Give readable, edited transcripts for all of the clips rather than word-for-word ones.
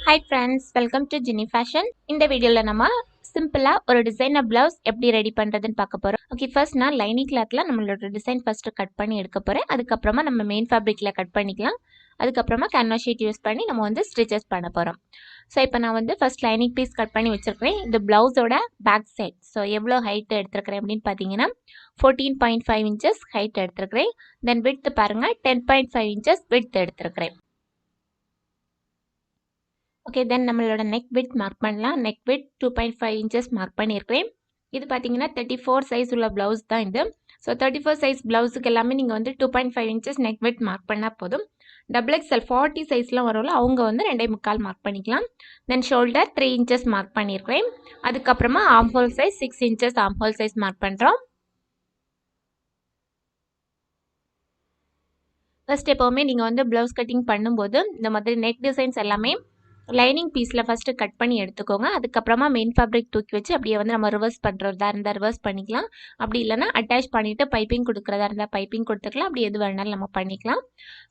Hi friends, welcome to Ginny Fashion. இந்த வீடியோல நம்ம சிம்பிளா ஒரு டிசைனர் பிளவுஸ் எப்படி ரெடி பண்றதுன்னு பார்க்க போறோம். ஓகே, ஃபர்ஸ்ட் நான் லைனிங் கிளாத்ல நம்மளோட டிசைன் ஃபர்ஸ்ட் கட் பண்ணி எடுக்க போறேன். அதுக்கு அப்புறமா நம்ம மெயின் ஃபேப்ரிக்ல கட் பண்ணிக்கலாம். அதுக்கு அப்புறமா கேன்வாஸ் ஷீட் யூஸ் பண்ணி நம்ம வந்து ஸ்டிச்சஸ் பண்ண போறோம். சோ இப்போ நான் வந்து ஃபர்ஸ்ட் லைனிங் பீஸ் கட் பண்ணி வச்சிருக்கேன். இந்த பிளவுஸோட பேக் சைடு. சோ எவ்வளவு ஹைட் எடுத்துக்கறேன் அப்படினு பாத்தீங்கன்னா 14.5 inches ஹைட் எடுத்துக்கறேன். தென் width பாருங்க 10.5 inches width எடுத்துக்கறேன். ஓகே, தென் நம்மளோட நெக் விட்த் மார்க் பண்ணலாம். நெக் விட்த் 2.5 inches மார்க் பண்ணியிருக்கிறேன். இது பார்த்தீங்கன்னா 34 சைஸ் உள்ள பிளவுஸ் தான் இது. ஸோ 34 சைஸ் பிளவுஸுக்கு எல்லாமே நீங்கள் வந்து 2.5 inches நெக் விட்த் மார்க் பண்ணால் போதும். XXL 40 சைஸ்லாம் வரும்ல, அவங்க வந்து 2.25 மார்க் பண்ணிக்கலாம். தென் ஷோல்டர் 3 inches மார்க் பண்ணியிருக்கிறேன். அதுக்கப்புறமா arm whole size 6 inches arm whole size mark பண்ணுறோம். ஃபர்ஸ்ட் எப்போவுமே நீங்கள் வந்து ப்ளவுஸ் கட்டிங் பண்ணும்போது இந்த மாதிரி நெக் டிசைன்ஸ் எல்லாமே லைனிங் பீஸில் ஃபஸ்ட்டு கட் பண்ணி எடுத்துக்கோங்க. அதுக்கப்புறமா மெயின் ஃபேப்ரிக் தூக்கி வச்சு அப்படியே வந்து நம்ம ரிவர்ஸ் பண்ணுறதா இருந்தால் ரிவர்ஸ் பண்ணிக்கலாம். அப்படி இல்லைனா அட்டாச் பண்ணிவிட்டு பைப்பிங் கொடுக்குறதா இருந்தால் பைப்பிங் கொடுத்துக்கலாம். அப்படி எது வேணாலும் நம்ம பண்ணிக்கலாம்.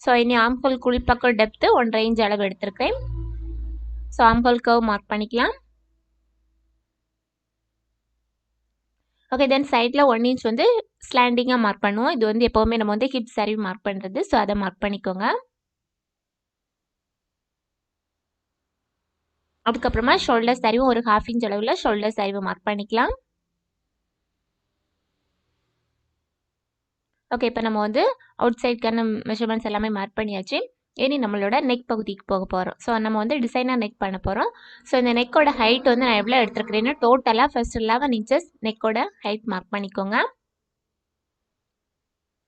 ஸோ இனி ஆம்ஹோல் குழிப்பக்கம் டெப்த்து 1.5 inch அளவு எடுத்துருக்கேன். ஸோ ஆம்ஹோல் கர்வ் மார்க் பண்ணிக்கலாம். ஓகே, தென் சைடில் 1 inch வந்து ஸ்லாண்டிங்காக மார்க் பண்ணுவோம். இது வந்து எப்போவுமே நம்ம வந்து ஹிப் சரிவு மார்க் பண்ணுறது. ஸோ அதை மார்க் பண்ணிக்கோங்க. அதுக்கப்புறமா ஷோல்டர் சரிவு ஒரு 1/2 inch அளவில் ஷோல்டர் சரிவு மார்க் பண்ணிக்கலாம். ஓகே, இப்போ நம்ம வந்து அவுட் சைட்கான மெஷர்மெண்ட்ஸ் எல்லாமே மார்க் பண்ணியாச்சு. இனி நம்மளோட நெக் பகுதிக்கு போக போகிறோம். ஸோ நம்ம வந்து டிசைனாக நெக் பண்ண போகிறோம். ஸோ இந்த நெக்கோட ஹைட் வந்து நான் எவ்வளோ எடுத்துருக்கிறேன்னா டோட்டலாக ஃபர்ஸ்ட் 11 inches நெக்கோட ஹைட் மார்க் பண்ணிக்கோங்க.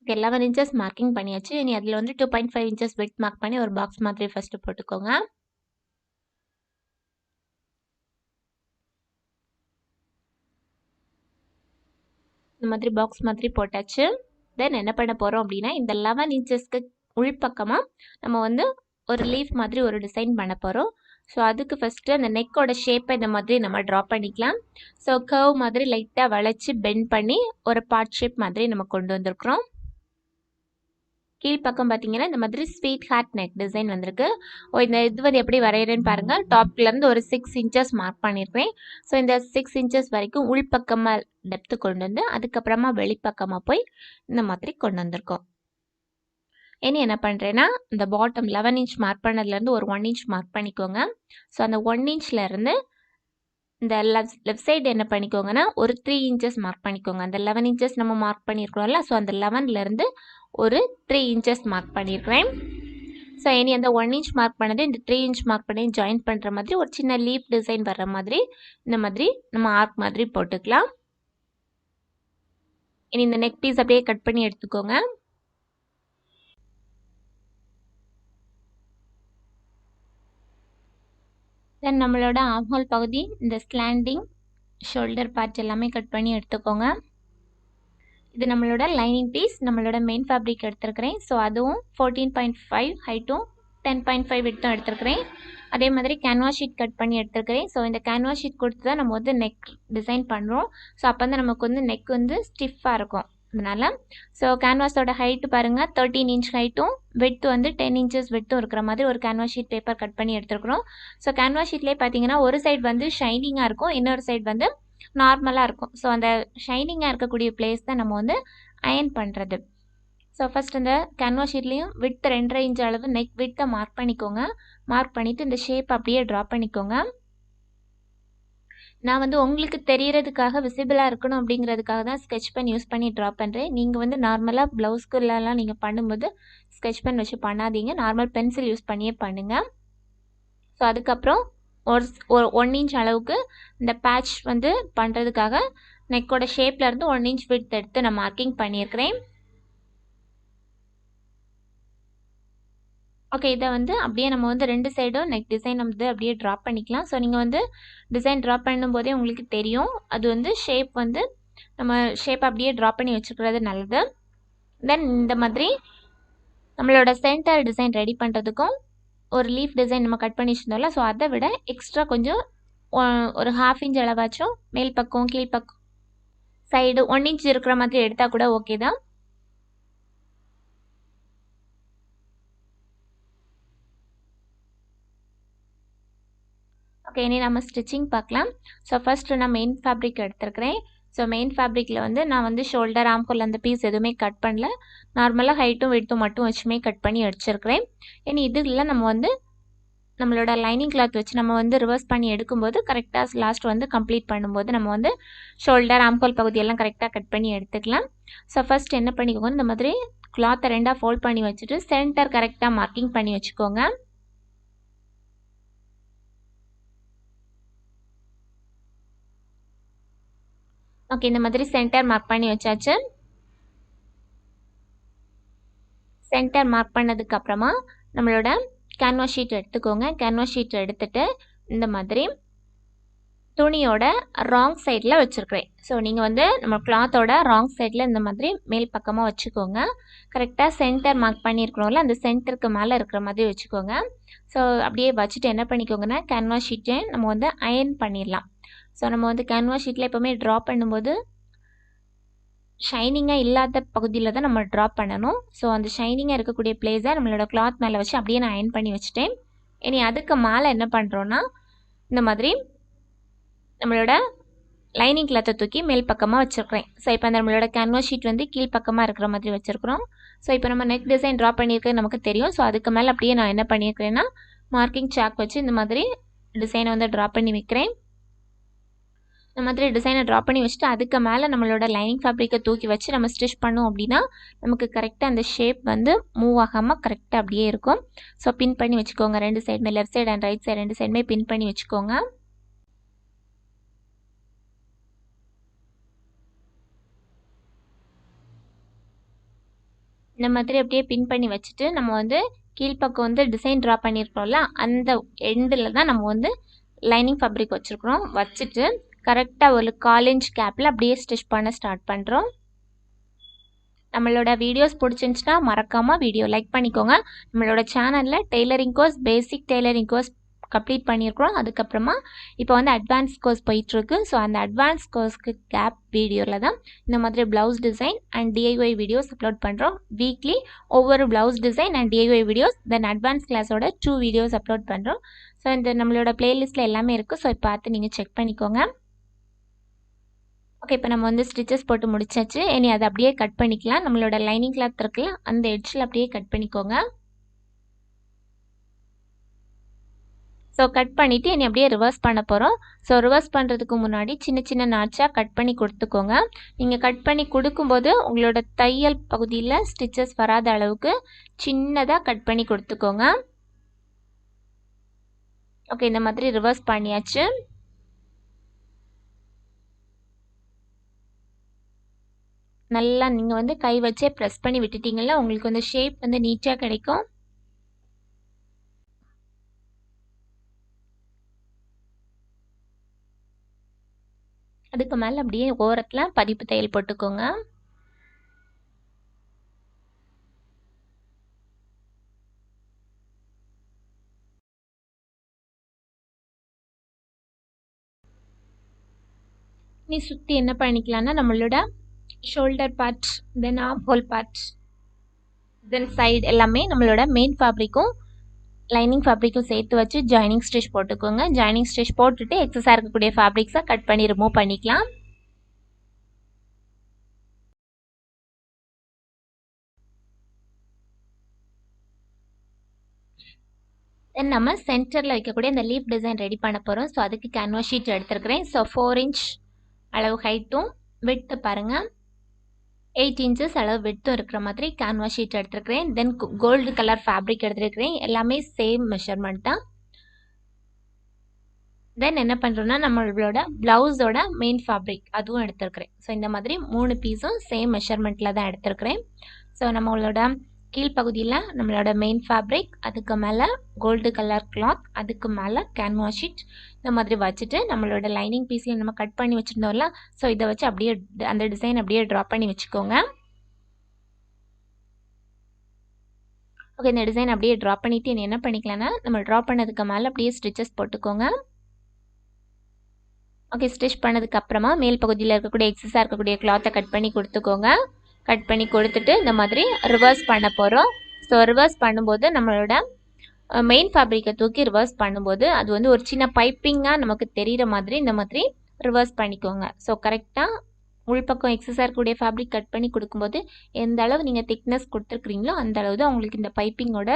ஓகே, 11 inches மார்க்கிங் பண்ணியாச்சு. இனி அதில் வந்து 2.5 inches விட்த் மார்க் பண்ணி ஒரு பாக்ஸ் மாதிரி ஃபர்ஸ்ட் போட்டுக்கோங்க. இந்த மாதிரி பாக்ஸ் மாதிரி போட்டாச்சு. தென் என்ன பண்ண போகிறோம் அப்படின்னா இந்த 11 inchesக்கு உள்பக்கமாக நம்ம வந்து ஒரு லீஃப் மாதிரி ஒரு டிசைன் பண்ண போகிறோம். ஸோ அதுக்கு ஃபஸ்ட்டு அந்த நெக்கோட ஷேப்பை இந்த மாதிரி நம்ம ட்ரா பண்ணிக்கலாம். ஸோ கர்வ் மாதிரி லைட்டாக வளைச்சி பெண்ட் பண்ணி ஒரு பார்ட் ஷேப் மாதிரி நம்ம கொண்டு வந்திருக்கிறோம். கீழ்ப்பக்கம் பார்த்தீங்கன்னா இந்த மாதிரி ஸ்வீட் ஹார்ட் நெக் டிசைன் வந்திருக்கு. இந்த இது வந்து எப்படி வரைகிறேன்னு பாருங்கள். டாப்லேருந்து ஒரு 6 inches மார்க் பண்ணியிருக்கேன். ஸோ இந்த 6 inches வரைக்கும் உள்பக்கமாக டெப்த்து கொண்டு வந்து அதுக்கப்புறமா வெளிப்பக்கமாக போய் இந்த மாதிரி கொண்டு வந்திருக்கோம். இனி என்ன பண்ணுறேன்னா இந்த பாட்டம் 11 inch மார்க் பண்ணதுலேருந்து ஒரு 1 inch மார்க் பண்ணிக்கோங்க. ஸோ அந்த 1 inchலேருந்து இந்த லெஃப்ட் சைடு என்ன பண்ணிக்கோங்கன்னா ஒரு 3 inches மார்க் பண்ணிக்கோங்க. அந்த 11 inches நம்ம மார்க் பண்ணியிருக்கிறோம்ல, ஸோ அந்த 11லேருந்து ஒரு 3 inches மார்க் பண்ணியிருக்கிறேன். ஸோ இனி அந்த 1 inch மார்க் பண்ணது இந்த 3 inch மார்க் பண்ணி ஜாயின் பண்ணுற மாதிரி ஒரு சின்ன லீஃப் டிசைன் வர்ற மாதிரி இந்த மாதிரி நம்ம ஆர்க் மாதிரி போட்டுக்கலாம். இனி இந்த நெக் பீஸ் அப்படியே கட் பண்ணி எடுத்துக்கோங்க. தென் நம்மளோட ஆர்ம் ஹோல் பகுதி இந்த ஸ்லாண்டிங் ஷோல்டர் பார்ட் எல்லாமே கட் பண்ணி எடுத்துக்கோங்க. இது நம்மளோட லைனிங் பீஸ், நம்மளோட மெயின் ஃபேப்ரிக் எடுத்துருக்கிறேன். ஸோ அதுவும் 14.5 ஹைட்டும் 10.5 விட்த்தும் எடுத்துருக்கிறேன். அதே மாதிரி கேன்வாஸ் ஷீட் கட் பண்ணி எடுத்துருக்கிறேன். ஸோ இந்த கேன்வாஸ் ஷீட் கொடுத்து தான் நம்ம வந்து நெக் டிசைன் பண்ணுறோம். ஸோ அப்போ வந்து நமக்கு வந்து நெக் வந்து ஸ்டிஃபாக இருக்கும். அதனால ஸோ கேன்வாஸோட ஹைட்டு பாருங்கள் 13 inch ஹைட்டும் விட்த் வந்து 10 inches விட்த்தும் இருக்கிற மாதிரி ஒரு கேன்வாஸ் ஷீட் பேப்பர் கட் பண்ணி எடுத்துருக்குறோம். ஸோ கேன்வாஸ் ஷீட்லேயே பார்த்தீங்கன்னா ஒரு சைடு வந்து ஷைனிங்காக இருக்கும், இன்னொரு சைடு வந்து நார்மலாக இருக்கும். ஸோ அந்த ஷைனிங்காக இருக்கக்கூடிய பிளேஸ் தான் நம்ம வந்து அயன் பண்ணுறது. ஸோ ஃபஸ்ட் அந்த கேன்வாஸ் ஷீட்லேயும் விட்த் 2.5 inch அளவு நெக் விட்த்தை மார்க் பண்ணிக்கோங்க. மார்க் பண்ணிவிட்டு இந்த ஷேப் அப்படியே ட்ரா பண்ணிக்கோங்க. நான் வந்து உங்களுக்கு தெரியறதுக்காக விசிபிளாக இருக்கணும் அப்படிங்கிறதுக்காக தான் ஸ்கெட்ச் பென் யூஸ் பண்ணி ட்ரா பண்ணுறேன். நீங்கள் வந்து நார்மலாக ப்ளவுஸ்க்குள்ளலாம் நீங்கள் பண்ணும்போது ஸ்கெட்ச் பென் வச்சு பண்ணாதீங்க, நார்மல் பென்சில் யூஸ் பண்ணியே பண்ணுங்கள். ஸோ அதுக்கப்புறம் ஒரு 1 inch அளவுக்கு இந்த பேட்ச் வந்து பண்ணுறதுக்காக நெக்கோட ஷேப்லேருந்து 1 inch விட்த் எடுத்து நான் மார்க்கிங் பண்ணியிருக்கிறேன். ஓகே, இதை வந்து அப்படியே நம்ம வந்து 2 சைடும் நெக் டிசைன் வந்து அப்படியே ட்ரா பண்ணிக்கலாம். ஸோ நீங்கள் வந்து டிசைன் ட்ரா பண்ணும்போதே உங்களுக்கு தெரியும் அது வந்து ஷேப் வந்து நம்ம ஷேப் அப்படியே ட்ரா பண்ணி வச்சுக்கிறது நல்லது. தென் இந்த மாதிரி நம்மளோட சென்டர் டிசைன் ரெடி பண்ணுறதுக்கும் ஒரு லீஃப் டிசைன் நம்ம கட் பண்ணி வச்சுருந்தோம்ல, ஸோ அதை விட எக்ஸ்ட்ரா கொஞ்சம் ஒரு 1/2 inch அளவாச்சும் மேல் பக்கம் கீழ்ப்பக்கம் சைடு 1 inch இருக்கிற மாதிரி எடுத்தால் கூட ஓகே தான். ஓகே, இனி நம்ம ஸ்டிச்சிங் பார்க்கலாம். ஸோ ஃபஸ்ட்டு நான் மெயின் ஃபேப்ரிக் எடுத்துருக்கிறேன். ஸோ மெயின் ஃபேப்ரிக்கில் வந்து நான் வந்து ஷோல்டர் ஆம்ஹோல் அந்த பீஸ் எதுவுமே கட் பண்ணல. நார்மலாக ஹைட்டும் வெட்த்தும் மட்டும் வச்சுமே கட் பண்ணி அடிச்சிருக்கிறேன். இனி இதில் நம்ம வந்து நம்மளோட லைனிங் கிளாத் வச்சு நம்ம வந்து ரிவர்ஸ் பண்ணி எடுக்கும்போது கரெக்டாக லாஸ்ட் வந்து கம்ப்ளீட் பண்ணும்போது நம்ம வந்து ஷோல்டர் ஆம்ஹோல் பகுதியெல்லாம் கரெக்டாக கட் பண்ணி எடுத்துக்கலாம். ஸோ ஃபஸ்ட் என்ன பண்ணிக்கோங்க, இந்த மாதிரி கிளாத்தை 2ஆக ஃபோல்ட் பண்ணி வச்சுட்டு சென்டர் கரெக்டாக மார்க்கிங் பண்ணி வச்சுக்கோங்க. ஓகே, இந்த மாதிரி சென்டர் மார்க் பண்ணி வச்சாச்சு. சென்டர் மார்க் பண்ணதுக்கு அப்புறமா நம்மளோட கேன்வாஸ் ஷீட் எடுத்துக்கோங்க. கேன்வாஸ் ஷீட் எடுத்துட்டு இந்த மாதிரி துணியோட ராங் சைடில் வச்சுருக்கிறேன். ஸோ நீங்கள் வந்து நம்ம கிளாத்தோட ராங் சைடில் இந்த மாதிரி மேல் பக்கமாக வச்சுக்கோங்க. கரெக்டாக சென்டர் மார்க் பண்ணியிருக்கணும்ல, அந்த சென்டருக்கு மேலே இருக்கிற மாதிரி வச்சுக்கோங்க. ஸோ அப்படியே வச்சுட்டு என்ன பண்ணிக்கோங்கன்னா கேன்வாஸ் ஷீட்டை நம்ம வந்து அயர்ன் பண்ணிடலாம். ஸோ நம்ம வந்து கேன்வாஸ் ஷீட்டில் எப்போவுமே ட்ரா பண்ணும்போது ஷைனிங்காக இல்லாத பகுதியில் தான் நம்ம ட்ரா பண்ணணும். ஸோ அந்த ஷைனிங்காக இருக்கக்கூடிய பிளேஸை நம்மளோட கிளாத் மேலே வச்சு அப்படியே நான் அயர்ன் பண்ணி வச்சுட்டேன். இனி அதுக்கு மேலே என்ன பண்ணுறோன்னா இந்த மாதிரி நம்மளோட லைனிங் கிளாத்தை தூக்கி மேல் பக்கமாக வச்சுருக்கிறேன். ஸோ இப்போ அந்த நம்மளோட கேன்வாஸ் ஷீட் வந்து கீழ் பக்கமாக இருக்கிற மாதிரி வச்சுருக்கிறோம். ஸோ இப்போ நம்ம நெக் டிசைன் ட்ரா பண்ணியிருக்கிறது நமக்கு தெரியும். ஸோ அதுக்கு மேலே அப்படியே நான் என்ன பண்ணியிருக்கிறேன்னா மார்க்கிங் சாக் வச்சு இந்த மாதிரி டிசைனை வந்து ட்ரா பண்ணி வைக்கிறேன். இந்த மாதிரி டிசைனை ட்ரா பண்ணி வச்சுட்டு அதுக்கு மேலே நம்மளோட லைனிங் ஃபேப்ரிக்கை தூக்கி வச்சு நம்ம ஸ்டிச் பண்ணோம் அப்படின்னா நமக்கு கரெக்டாக அந்த ஷேப் வந்து மூவ் ஆகாமல் கரெக்டாக அப்படியே இருக்கும். ஸோ பின் பண்ணி வச்சுக்கோங்க. 2 சைடுமே left side and right side 2 சைடுமே பின் பண்ணி வச்சுக்கோங்க. இந்த மாதிரி அப்படியே பின் பண்ணி வச்சுட்டு நம்ம வந்து கீழ்ப்பக்கம் வந்து டிசைன் ட்ரா பண்ணியிருக்கோம்ல, அந்த எண்டில் தான் நம்ம வந்து லைனிங் ஃபேப்ரிக் வச்சுருக்குறோம். வச்சுட்டு கரெக்டாக ஒரு 1/4 இன்ச் கேப்பில் அப்படியே ஸ்டிச் பண்ண ஸ்டார்ட் பண்ணுறோம். நம்மளோட வீடியோஸ் பிடிச்சிருந்துச்சுன்னா மறக்காமல் வீடியோ லைக் பண்ணிக்கோங்க. நம்மளோட சேனலில் tailoring course, basic tailoring course complete பண்ணியிருக்கிறோம். அதுக்கப்புறமா இப்போ வந்து அட்வான்ஸ் கோர்ஸ் போயிட்டுருக்கு. ஸோ அந்த அட்வான்ஸ் கோர்ஸ்க்கு கேப் வீடியோவில் தான் இந்த மாதிரி blouse design and DIY videos upload பண்ணுறோம். வீக்லி ஒவ்வொரு blouse design and DIY videos, then advance கிளாஸோட 2 வீடியோஸ் அப்லோட் பண்ணுறோம். ஸோ இந்த நம்மளோட பிளேலிஸ்ட்டில் எல்லாமே இருக்குது. ஸோ பார்த்து நீங்கள் செக் பண்ணிக்கோங்க. ஓகே, இப்போ நம்ம வந்து ஸ்டிச்சஸ் போட்டு முடிச்சாச்சு. இனி அதை அப்படியே கட் பண்ணிக்கலாம். நம்மளோட லைனிங் கிளாத் இருக்குல்ல, அந்த எட்ஜில் அப்படியே கட் பண்ணிக்கோங்க. ஸோ கட் பண்ணிவிட்டு இனி அப்படியே ரிவர்ஸ் பண்ண போகிறோம். ஸோ ரிவர்ஸ் பண்ணுறதுக்கு முன்னாடி சின்ன சின்ன நாட்சாக கட் பண்ணி கொடுத்துக்கோங்க. நீங்கள் கட் பண்ணி கொடுக்கும்போது உங்களோட தையல் பகுதியில் ஸ்டிச்சஸ் வராத அளவுக்கு சின்னதாக கட் பண்ணி கொடுத்துக்கோங்க. ஓகே, இந்த மாதிரி ரிவர்ஸ் பண்ணியாச்சு. நல்லா நீங்கள் வந்து கை வச்சே ப்ரெஸ் பண்ணி விட்டுட்டிங்கன்னா உங்களுக்கு வந்து ஷேப் வந்து நீட்டாக கிடைக்கும். அதுக்கு மேலே அப்படியே ஓரத்தில் பதிப்பு தையல் போட்டுக்கோங்க. நீ சுற்றி என்ன பண்ணிக்கலாம்னா நம்மளோட ஷோல்டர் பார்ட், தென் ஆர்ம் ஹோல் பார்ட், தென் சைடு எல்லாமே நம்மளோட மெயின் ஃபேப்ரிக்கும் லைனிங் ஃபேப்ரிக்கும் சேர்த்து வச்சு ஜாயினிங் ஸ்டிச் போட்டுக்கோங்க. ஜாயினிங் ஸ்டிச் போட்டுட்டு எக்ஸஸாக இருக்கக்கூடிய ஃபேப்ரிக்ஸை கட் பண்ணி ரிமூவ் பண்ணிக்கலாம். தென் நம்ம சென்டரில் வைக்கக்கூடிய இந்த லீஃப் டிசைன் ரெடி பண்ண போகிறோம். ஸோ அதுக்கு கேன்வாஸ் ஷீட் எடுத்துருக்கிறேன். ஸோ 4 இன்ச் அளவு ஹைட்டும் விட்த்து பாருங்கள் 8 இன்ச்சஸ் அளவு விட்த்தும் இருக்கிற மாதிரி கேன்வாஸ் ஷீட் எடுத்துருக்கிறேன். தென் கோல்டு கலர் ஃபேப்ரிக் எடுத்துருக்கிறேன். எல்லாமே சேம் மெஷர்மெண்ட் தான். தென் என்ன பண்ணுறோன்னா நம்மளோட ப்ளவுஸோட மெயின் ஃபேப்ரிக் அதுவும் எடுத்துருக்கிறேன். ஸோ இந்த மாதிரி 3 பீஸும் சேம் மெஷர்மெண்ட்டில் தான் எடுத்துருக்கிறேன். ஸோ நம்மளோட கீழ்ப்பகுதியில் நம்மளோட மெயின் ஃபேப்ரிக், அதுக்கு மேலே கோல்டு கலர் கிளாத், அதுக்கு மேலே கேன்வாஸ் ஷீட் இந்த மாதிரி வச்சுட்டு நம்மளோட லைனிங் பீஸில் நம்ம கட் பண்ணி வச்சுருந்தோம்ல, ஸோ இதை வச்சு அப்படியே அந்த டிசைன் அப்படியே ட்ரா பண்ணி வச்சுக்கோங்க. ஓகே, இந்த டிசைன் அப்படியே ட்ரா பண்ணிவிட்டு என்ன பண்ணிக்கலாம்னா நம்ம ட்ரா பண்ணதுக்கு மேலே அப்படியே ஸ்டிச்சஸ் போட்டுக்கோங்க. ஓகே, ஸ்டிச் பண்ணதுக்கு அப்புறமா மேல் பகுதியில் இருக்கக்கூடிய எக்ஸஸாக இருக்கக்கூடிய கிளாத்தை கட் பண்ணி கொடுத்துக்கோங்க. கட் பண்ணி கொடுத்துட்டு இந்த மாதிரி ரிவர்ஸ் பண்ண போகிறோம். ஸோ ரிவர்ஸ் பண்ணும்போது நம்மளோட மெயின் ஃபேப்ரிக்கை தூக்கி ரிவர்ஸ் பண்ணும்போது அது வந்து ஒரு சின்ன பைப்பிங்காக நமக்கு தெரிகிற மாதிரி இந்த மாதிரி ரிவர்ஸ் பண்ணிக்கோங்க. ஸோ கரெக்டாக உள்பக்கம் எக்ஸஸாக இருக்கக்கூடிய ஃபேப்ரிக் கட் பண்ணி கொடுக்கும்போது எந்த அளவு நீங்கள் திக்னஸ் கொடுத்துருக்குறீங்களோ அந்த அளவு தான் உங்களுக்கு இந்த பைப்பிங்கோட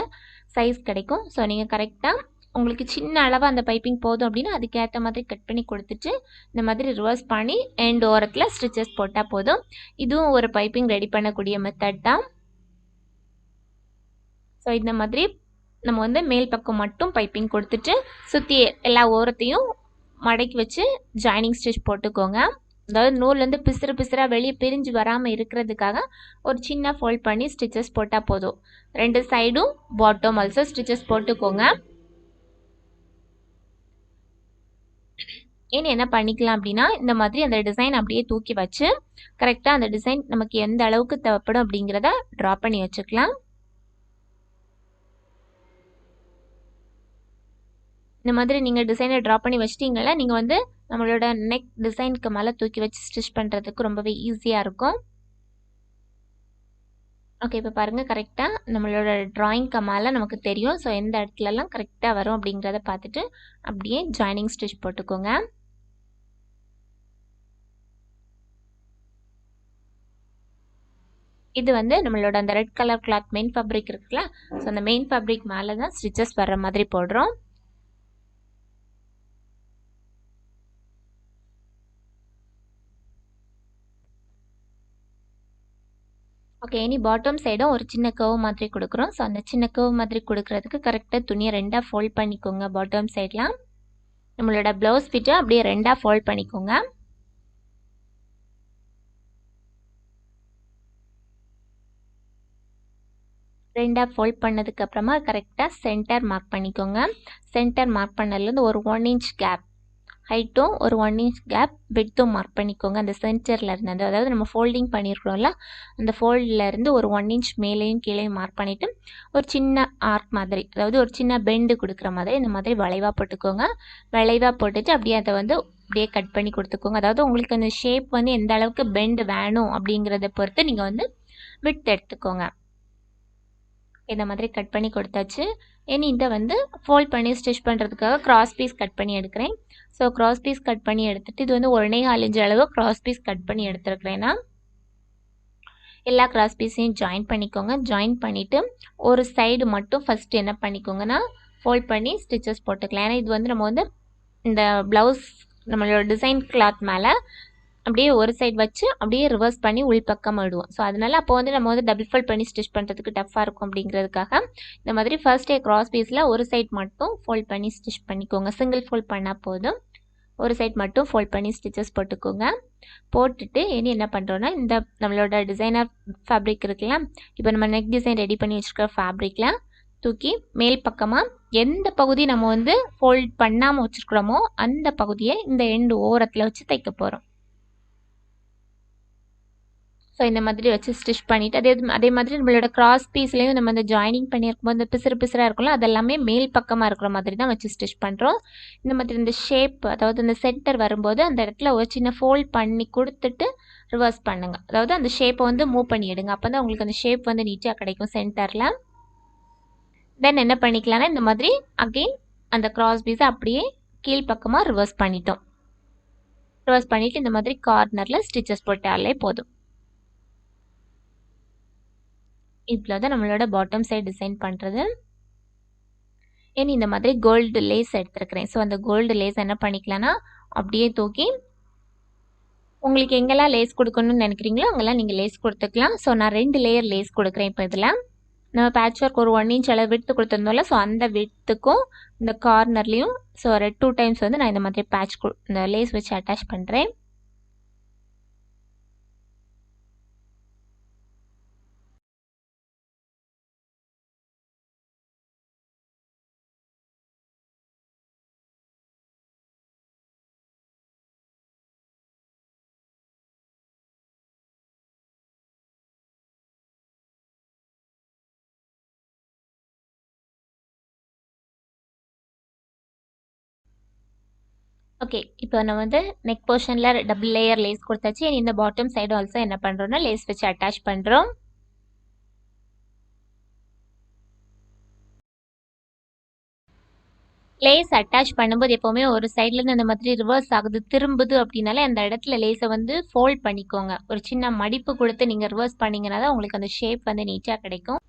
சைஸ் கிடைக்கும். ஸோ நீங்கள் கரெக்டாக உங்களுக்கு சின்ன அளவாக அந்த பைப்பிங் போதும் அப்படின்னா அதுக்கேற்ற மாதிரி கட் பண்ணி கொடுத்துட்டு இந்த மாதிரி ரிவர்ஸ் பண்ணி எண்ட் ஓரத்தில் ஸ்டிச்சஸ் போட்டால் போதும். இதுவும் ஒரு பைப்பிங் ரெடி பண்ணக்கூடிய மெத்தட் தான். ஸோ இந்த மாதிரி நம்ம வந்து மேல் பக்கம் மட்டும் பைப்பிங் கொடுத்துட்டு சுற்றி எல்லா ஓரத்தையும் மடக்கி வச்சு ஜாயினிங் ஸ்டிச் போட்டுக்கோங்க. அதாவது நூல்லேருந்து பிசுறாக வெளியே பிரிஞ்சு வராமல் இருக்கிறதுக்காக ஒரு சின்ன ஃபோல்ட் பண்ணி ஸ்டிச்சஸ் போட்டால் போதும். 2 சைடும் பாட்டம் ஆல்சோ ஸ்டிச்சஸ் போட்டுக்கோங்க. ஏன்னு என்ன பண்ணிக்கலாம் அப்படின்னா இந்த மாதிரி அந்த டிசைன் அப்படியே தூக்கி வச்சு கரெக்டாக அந்த டிசைன் நமக்கு எந்த அளவுக்கு தேவைப்படும் அப்படிங்கிறத ட்ரா பண்ணி வச்சுக்கலாம். இந்த மாதிரி நீங்கள் டிசைனை ட்ரா பண்ணி வச்சிட்டிங்களா நீங்கள் வந்து நம்மளோட நெக் டிசைனுக்கு மேலே தூக்கி வச்சு ஸ்டிச் பண்ணுறதுக்கு ரொம்பவே ஈஸியாக இருக்கும். ஓகே, இப்போ பாருங்கள் கரெக்டாக நம்மளோட ட்ராயிங்க்கு மேலே நமக்கு தெரியும். ஸோ எந்த இடத்துலலாம் கரெக்டாக வரும் அப்படிங்கிறத பார்த்துட்டு அப்படியே ஜாயினிங் ஸ்டிச் போட்டுக்கோங்க. இது வந்து நம்மளோட அந்த red colour cloth main fabric இருக்குல்ல, ஸோ அந்த மெயின் ஃபேப்ரிக் மேலே தான் ஸ்டிச்சஸ் வர்ற மாதிரி போடுறோம். ஓகே, இனி பாட்டம் சைடும் ஒரு சின்ன கர்வ் மாதிரி கொடுக்குறோம். ஸோ அந்த சின்ன கர்வ் மாதிரி கொடுக்குறதுக்கு கரெக்டாக துணியை 2ஆக ஃபோல்ட் பண்ணிக்கோங்க. பாட்டம் சைட்லாம் நம்மளோட ப்ளவுஸ் ஃபிட்டை அப்படியே 2ஆக ஃபோல்ட் பண்ணிக்கோங்க. ரெண்டாக ஃபோல்ட் பண்ணதுக்கப்புறமா கரெக்டாக சென்டர் மார்க் பண்ணிக்கோங்க. சென்டர் மார்க் பண்ணதுலேருந்து ஒரு 1 இன்ச் கேப் ஹைட்டும் ஒரு 1 இன்ச் கேப் விட்த்தும் மார்க் பண்ணிக்கோங்க. அந்த சென்டரில் இருந்து அதாவது நம்ம ஃபோல்டிங் பண்ணியிருக்கிறோம்ல அந்த ஃபோல்டிலேருந்து ஒரு 1 இன்ச் மேலேயும் கீழேயும் மார்க் பண்ணிவிட்டு ஒரு சின்ன ஆர்க் மாதிரி அதாவது ஒரு சின்ன பெண்டு கொடுக்குற மாதிரி இந்த மாதிரி வளைவாக போட்டுக்கோங்க. வளைவாக போட்டுட்டு அப்படியே அதை வந்து அப்படியே கட் பண்ணி கொடுத்துக்கோங்க. அதாவது உங்களுக்கு அந்த ஷேப் வந்து எந்த அளவுக்கு பெண்டு வேணும் அப்படிங்கிறத பொறுத்து நீங்கள் வந்து விட்த் எடுத்துக்கோங்க. இந்த மாதிரி கட் பண்ணி கொடுத்தாச்சு. இனி இதை வந்து ஃபோல்ட் பண்ணி ஸ்டிச் பண்ணுறதுக்காக கிராஸ் பீஸ் கட் பண்ணி எடுக்கிறேன். ஸோ கிராஸ் பீஸ் கட் பண்ணி எடுத்துகிட்டு இது வந்து 1.25 இன்ச் அளவு கிராஸ் பீஸ் கட் பண்ணி எடுத்துருக்கிறேன்னா எல்லா கிராஸ் பீஸையும் ஜாயின் பண்ணிக்கோங்க. ஜாயின் பண்ணிவிட்டு ஒரு சைடு மட்டும் ஃபஸ்ட்டு என்ன பண்ணிக்கோங்கன்னா ஃபோல்ட் பண்ணி ஸ்டிச்சஸ் போட்டுக்கலாம். ஏன்னா இது வந்து நம்ம வந்து இந்த ப்ளவுஸ் நம்மளோட டிசைன் கிளாத் மேலே அப்படியே ஒரு சைடு வச்சு அப்படியே ரிவர்ஸ் பண்ணி உள்பக்கம் விடுவோம். ஸோ அதனால அப்போ வந்து நம்ம வந்து டபுள் ஃபோல்ட் பண்ணி ஸ்டிச் பண்ணுறதுக்கு டஃப்பாக இருக்கும் அப்படிங்கிறதுக்காக இந்த மாதிரி ஃபர்ஸ்டே கிராஸ் பீஸில் ஒரு சைட் மட்டும் ஃபோல்ட் பண்ணி ஸ்டிச் பண்ணிக்கோங்க. சிங்கிள் ஃபோல்ட் பண்ணால் போதும். ஒரு சைட் மட்டும் ஃபோல்ட் பண்ணி ஸ்டிச்சஸ் போட்டுக்கோங்க. போட்டுட்டு இனி என்ன பண்ணுறோன்னா இந்த நம்மளோட டிசைனர் ஃபேப்ரிக் இருக்குல்ல, இப்போ நம்ம நெக் டிசைன் ரெடி பண்ணி வச்சுருக்கிற ஃபேப்ரிக்கில் தூக்கி மேல் பக்கமாக எந்த பகுதி நம்ம வந்து ஃபோல்ட் பண்ணாமல் வச்சுருக்கிறோமோ அந்த பகுதியை இந்த எண்டு ஓரத்தில் வச்சு தைக்க போகிறோம். ஸோ இந்த மாதிரி வச்சு ஸ்டிச் பண்ணிவிட்டு அதே மாதிரி நம்மளோட கிராஸ் பீஸ்லேயும் நம்ம அந்த ஜாயினிங் பண்ணியிருக்கும்போது இந்த பிசுறாக இருக்கும்ல அதெல்லாமே மேல் பக்கமாக இருக்கிற மாதிரி தான் வச்சு ஸ்டிச் பண்ணுறோம். இந்த மாதிரி இந்த ஷேப் அதாவது இந்த சென்டர் வரும்போது அந்த இடத்துல ஒரு சின்ன ஃபோல்ட் பண்ணி கொடுத்துட்டு ரிவர்ஸ் பண்ணுங்கள். அதாவது அந்த ஷேப்பை வந்து மூவ் பண்ணி எடுங்க. அப்போ தான் உங்களுக்கு அந்த ஷேப் வந்து நீட்டாக கிடைக்கும் சென்டரில். தென் என்ன பண்ணிக்கலாம்னா இந்த மாதிரி அகெயின் அந்த கிராஸ் பீஸை அப்படியே கீழ்ப்பக்கமாக ரிவர்ஸ் பண்ணிட்டோம். ரிவர்ஸ் பண்ணிவிட்டு இந்த மாதிரி கார்னரில் ஸ்டிச்சஸ் போட்டாலே போதும். இவ்வளோ தான் நம்மளோட பாட்டம் சைடு டிசைன் பண்ணுறது. ஏன்னா இந்த மாதிரி கோல்டு லேஸ் எடுத்துருக்கிறேன். ஸோ அந்த கோல்டு லேஸ் என்ன பண்ணிக்கலாம்னா அப்படியே தூக்கி உங்களுக்கு எங்கெல்லாம் லேஸ் கொடுக்கணும்னு நினைக்கிறீங்களோ அங்கெல்லாம் நீங்கள் லேஸ் கொடுத்துக்கலாம். ஸோ நான் 2 லேயர் லேஸ் கொடுக்குறேன். இப்போ இதில் நம்ம பேட்ச் ஒர்க் ஒரு 1 இன்ச் அளவு விட்டு கொடுத்துருந்தோம்ல, ஸோ அந்த விட்டுக்கும் இந்த கார்னர்லேயும் ஸோ ஒரு 2 டைம்ஸ் வந்து நான் இந்த மாதிரி இந்த லேஸ் வச்சு அட்டாச் பண்ணுறேன். ஓகே, இப்போ நம்ம வந்து நெக் போர்ஷனில் டபுள் லேயர் லேஸ் கொடுத்தாச்சு. இந்த பாட்டம் சைடு ஆல்சோ என்ன பண்ணுறோன்னா லேஸ் வச்சு அட்டாச் பண்ணுறோம். லேஸ் அட்டாச் பண்ணும்போது எப்போவுமே ஒரு சைட்லேருந்து அந்த மாதிரி ரிவர்ஸ் ஆகுது திரும்புது அப்படின்னாலே அந்த இடத்துல லேஸை வந்து ஃபோல்ட் பண்ணிக்கோங்க. ஒரு சின்ன மடிப்பு கொடுத்து நீங்கள் ரிவர்ஸ் பண்ணிங்கன்னா தான் உங்களுக்கு அந்த ஷேப் வந்து நீட்டாக கிடைக்கும்.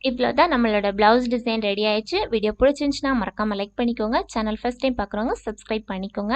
இவ்வளோ தான் நம்மளோட ப்ளவுஸ் டிசைன் ரெடி ஆயிடுச்சு. வீடியோ பிடிச்சிருந்துச்சுன்னா மறக்காமல் லைக் பண்ணிக்கோங்க. சேனல் ஃபர்ஸ்ட் டைம் பார்க்குறவங்க சப்ஸ்கிரைப் பண்ணிக்கோங்க.